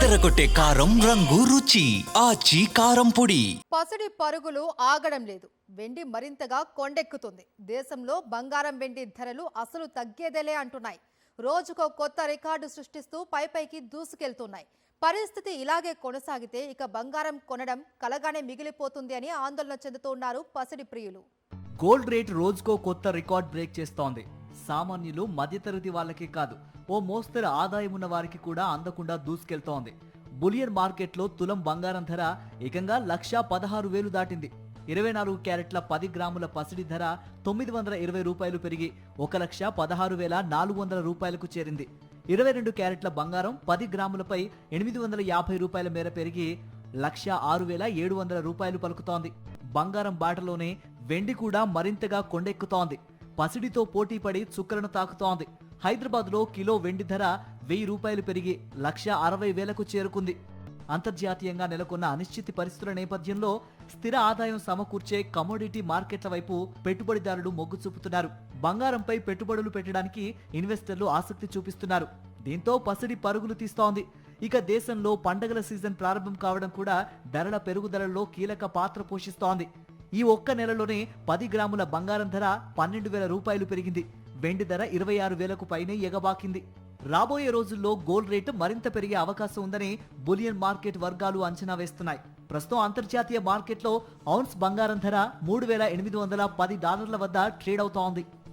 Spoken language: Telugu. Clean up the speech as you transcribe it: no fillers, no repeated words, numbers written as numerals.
అదరగొట్టే కారం రంగు రుచి ఆచి కారం పొడి. పసిడి పరుగులు ఆగడం లేదు. వెండి మరింతగా కొండెక్కుతుంది. దేశంలో బంగారం వెండి ధరలు అసలు తగ్గేదేలే అంటున్నాయి. రోజుకో కొత్త రికార్డు సృష్టిస్తూ పైపైకి దూసుకెళ్తున్నాయి. పరిస్థితి ఇలాగే కొనసాగితే ఇక బంగారం కొనడం కలగానే మిగిలిపోతుంది అని ఆందోళన చెందుతున్నారు పసిడి ప్రియులు. గోల్డ్ రేట్ రోజుకో కొత్త రికార్డ్ బ్రేక్ చేస్తోంది. సామాన్యులు, మధ్యతరగతి వాళ్ళకే కాదు, ఓ మోస్తరు ఆదాయం ఉన్న వారికి కూడా అందకుండా దూసుకెళ్తోంది. బులియన్ మార్కెట్లో తులం బంగారం ధర ఏకంగా 1,16,000 దాటింది. 24 క్యారెట్ల 10 గ్రాముల పసిడి ధర 920 రూపాయలు పెరిగి 1,16,400 రూపాయలకు చేరింది. 22 క్యారెట్ల బంగారం 10 గ్రాములపై 850 రూపాయల మేర పెరిగి 1,06,700 రూపాయలు పలుకుతోంది. బంగారం బాటలోనే వెండి కూడా మరింతగా కొండెక్కుతోంది. పసిడితో పోటీపడి చుక్కలను తాకుతోంది. హైదరాబాద్ లో కిలో వెండి ధర 1000 రూపాయలు పెరిగి 1,60,000కు చేరుకుంది. అంతర్జాతీయంగా నెలకొన్న అనిశ్చితి పరిస్థితుల నేపథ్యంలో స్థిర ఆదాయం సమకూర్చే కమోడిటీ మార్కెట్ల వైపు పెట్టుబడిదారులు మొగ్గు చూపుతున్నారు. బంగారంపై పెట్టుబడులు పెట్టడానికి ఇన్వెస్టర్లు ఆసక్తి చూపిస్తున్నారు. దీంతో పసిడి పరుగులు తీస్తోంది. ఇక దేశంలో పండగల సీజన్ ప్రారంభం కావడం కూడా ధరల పెరుగుదలలో కీలక పాత్ర పోషిస్తోంది. ఈ ఒక్క నెలలోనే 10 గ్రాముల బంగారం ధర 12,000 రూపాయలు పెరిగింది. వెండి ధర 26,000కు పైనే ఎగబాకింది. రాబోయే రోజుల్లో గోల్డ్ రేటు మరింత పెరిగే అవకాశం ఉందని బులియన్ మార్కెట్ వర్గాలు అంచనా వేస్తున్నాయి. ప్రస్తుతం అంతర్జాతీయ మార్కెట్లో ఔన్స్ బంగారం ధర $3,810 వద్ద ట్రేడ్ అవుతోంది.